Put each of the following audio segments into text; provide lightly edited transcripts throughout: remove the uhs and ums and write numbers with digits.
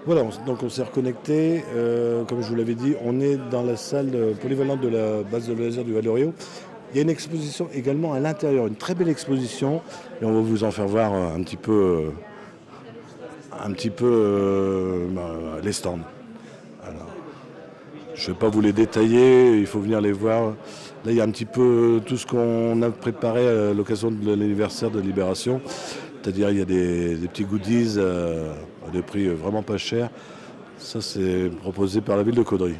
Voilà, donc on s'est reconnecté. Comme je vous l'avais dit, on est dans la salle polyvalente de la base de loisirs du Val-d'Oriot. Il y a une exposition également à l'intérieur, une très belle exposition. Et on va vous en faire voir les stands. Alors, je ne vais pas vous les détailler, il faut venir les voir. Là, il y a un petit peu tout ce qu'on a préparé à l'occasion de l'anniversaire de Libération. C'est-à-dire, il y a des petits goodies à des prix vraiment pas chers. Ça, c'est proposé par la ville de Caudry.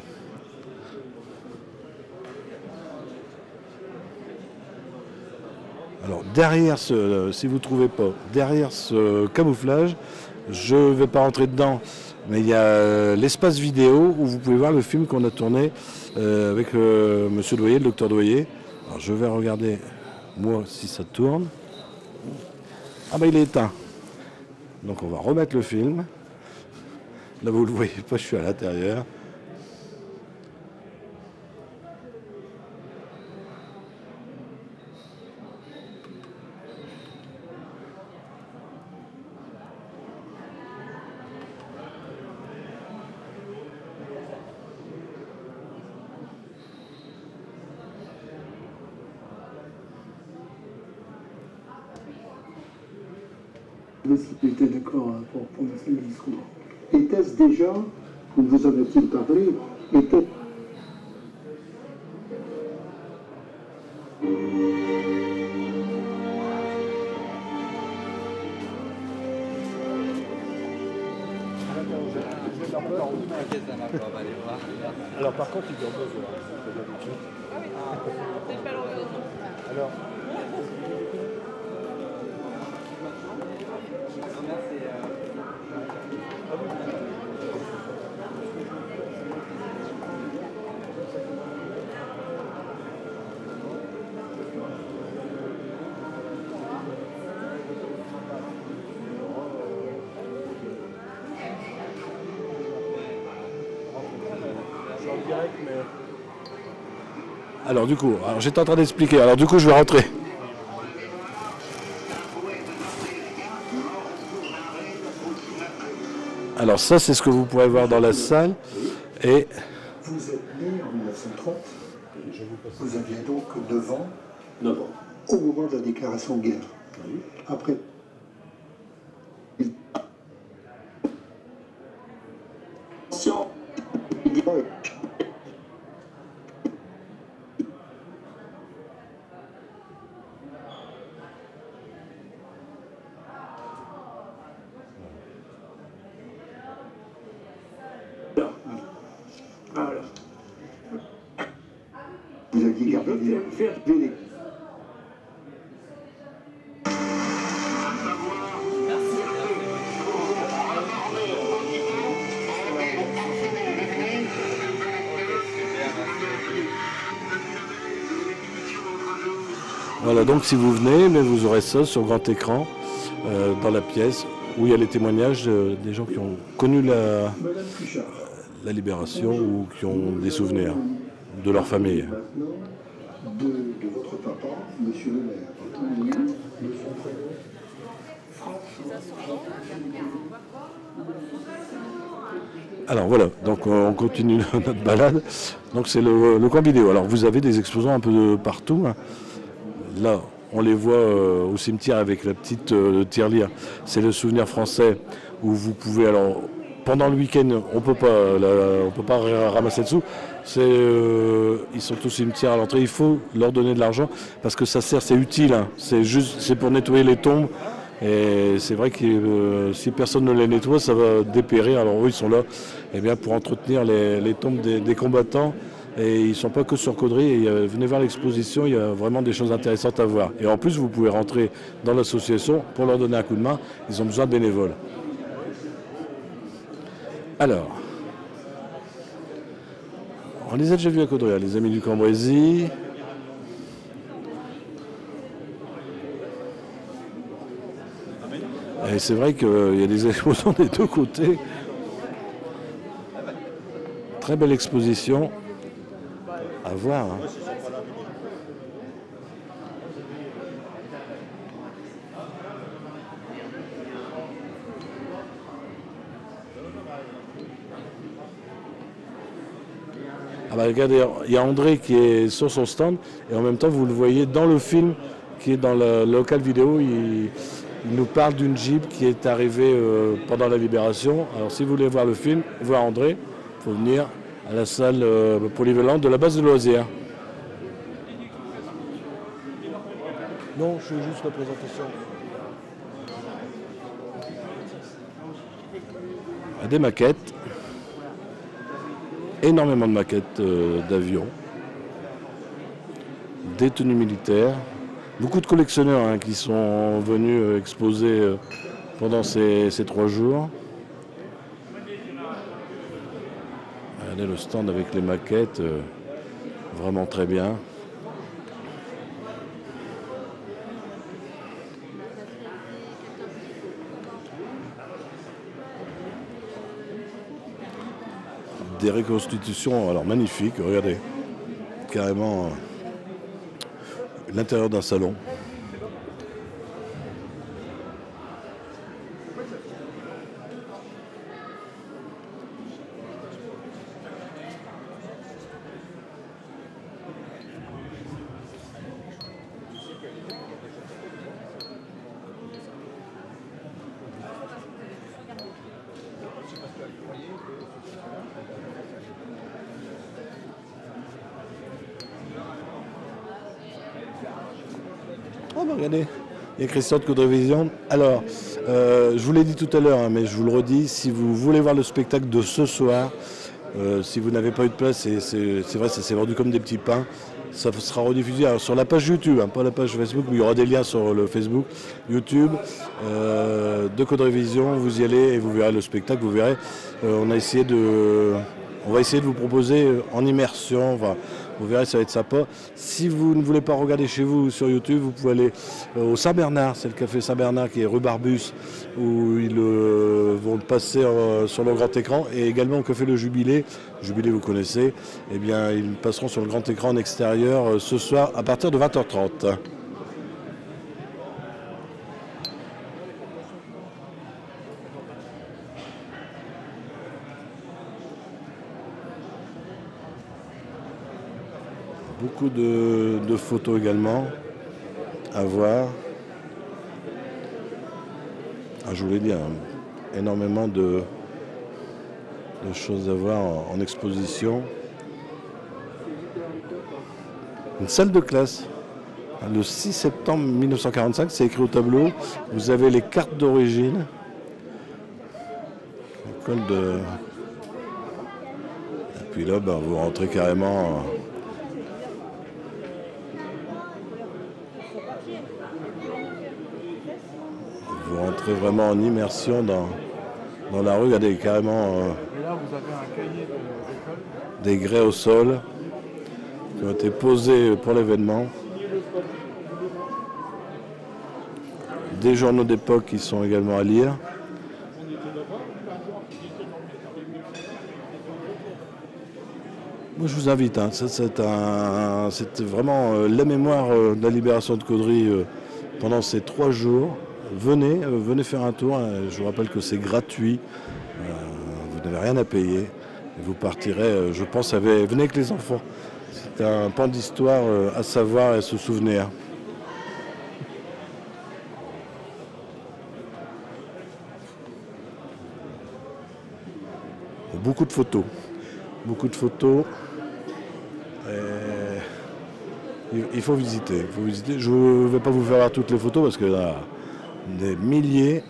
Alors, derrière si vous ne trouvez pas, derrière ce camouflage, je ne vais pas rentrer dedans, mais il y a l'espace vidéo où vous pouvez voir le film qu'on a tourné avec Monsieur Doyer, le docteur Doyer. Alors, je vais regarder, moi, si ça tourne. Ah ben, il est éteint. Donc, on va remettre le film. Là, vous ne le voyez pas, je suis à l'intérieur. Il était d'accord pour prononcer le discours. Était-ce déjà, ou vous en a-t-il parlé, était... Alors par contre, il dure 2 heures. Alors, alors du coup, j'étais en train d'expliquer. Alors du coup, je vais rentrer. Alors ça, c'est ce que vous pourrez voir dans la salle. Et Vous êtes né en 1930, vous aviez donc 9 ans, au moment de la déclaration de guerre. Après. Voilà. Vous aviez gardé les... voilà, donc si vous venez, mais vous aurez ça sur grand écran dans la pièce où il y a les témoignages des gens qui ont connu la libération ou qui ont des souvenirs de leur famille. De votre papa, monsieur le maire. De son prénom, Alors voilà, donc on continue notre balade. Donc c'est le camp vidéo. Alors vous avez des exposants un peu de partout, hein. Là, on les voit au cimetière avec la petite tirelire. C'est le souvenir français où vous pouvez, alors pendant le week-end, on peut pas ramasser dessous. Ils sont au cimetière à l'entrée. Il faut leur donner de l'argent parce que ça sert, c'est utile, hein. C'est pour nettoyer les tombes. Et c'est vrai que si personne ne les nettoie, ça va dépérir. Alors eux, ils sont là pour entretenir les tombes des combattants. Et ils ne sont pas que sur Caudry. Venez voir l'exposition, il y a vraiment des choses intéressantes à voir. Et en plus, vous pouvez rentrer dans l'association pour leur donner un coup de main. Ils ont besoin de bénévoles. Alors, on les a déjà vus à Caudry, les amis du Cambrésis. Et c'est vrai qu'il y a des exposants des deux côtés. Très belle exposition à voir, hein. Ah bah regardez, il y a André qui est sur son stand et en même temps vous le voyez dans le film qui est dans le local vidéo. Il nous parle d'une Jeep qui est arrivée pendant la Libération. Alors si vous voulez voir le film, voir André, il faut venir à la salle polyvalente de la base de loisirs. Non, je fais juste la présentation. Des maquettes. Énormément de maquettes d'avions. Des tenues militaires. Beaucoup de collectionneurs qui sont venus exposer pendant ces 3 jours. Regardez le stand avec les maquettes, vraiment très bien. Des reconstitutions alors magnifiques, regardez, carrément l'intérieur d'un salon. Oh bah regardez, il y a Christian de Caudrevision. Alors, je vous l'ai dit tout à l'heure, mais je vous le redis, si vous voulez voir le spectacle de ce soir, si vous n'avez pas eu de place, c'est vrai, ça s'est vendu comme des petits pains, ça sera rediffusé sur la page YouTube, pas la page Facebook, mais il y aura des liens sur le Facebook, YouTube, de Caudrevision, vous y allez et vous verrez le spectacle, vous verrez. On va essayer de vous proposer en immersion, vous verrez, ça va être sympa. Si vous ne voulez pas regarder chez vous sur YouTube, vous pouvez aller au Saint-Bernard, c'est le café Saint-Bernard qui est rue Barbus, où ils vont passer sur le grand écran, et également au café Le Jubilé. Jubilé, vous connaissez, eh bien, ils passeront sur le grand écran en extérieur ce soir à partir de 20h30. Beaucoup de photos également à voir. Je vous l'ai dit, énormément de choses à voir en exposition. Une salle de classe. Le 6 septembre 1945, c'est écrit au tableau. Vous avez les cartes d'origine. École de... Et puis là, vous rentrez carrément... Vous rentrez vraiment en immersion dans la rue. Regardez, carrément et là, vous avez un cahier d'école. Des grès au sol qui ont été posés pour l'événement. Des journaux d'époque qui sont également à lire. Moi, je vous invite. C'est vraiment la mémoire de la libération de Caudry pendant ces 3 jours. Venez faire un tour. Je vous rappelle que c'est gratuit. Vous n'avez rien à payer. Et vous partirez, je pense, venez avec les enfants. C'est un pan d'histoire à savoir et à se souvenir. Beaucoup de photos. Beaucoup de photos. Il faut visiter. Je ne vais pas vous faire voir toutes les photos parce qu'il y en a des milliers.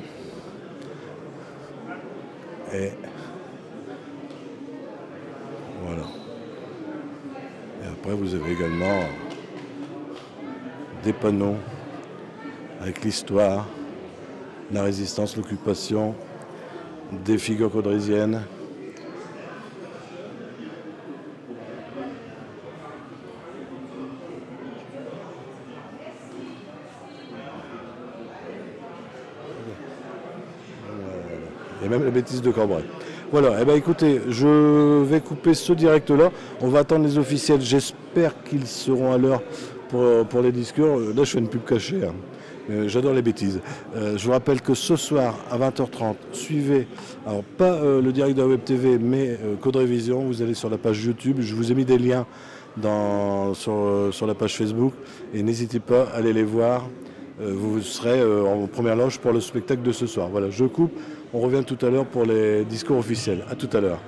Et voilà. Et après, vous avez également des panneaux avec l'histoire, la résistance, l'occupation, des figures caudrésiennes. Et même la bêtise de Cambrai. Voilà, eh bien écoutez, je vais couper ce direct-là. On va attendre les officiels. J'espère qu'ils seront à l'heure pour les discours, là je fais une pub cachée. Hein. J'adore les bêtises. Je vous rappelle que ce soir à 20h30, suivez, alors pas le direct de la Web TV, mais Code Révision. Vous allez sur la page YouTube. Je vous ai mis des liens sur la page Facebook. Et n'hésitez pas à aller les voir. Vous serez en première loge pour le spectacle de ce soir. Voilà, je coupe. On revient tout à l'heure pour les discours officiels. À tout à l'heure.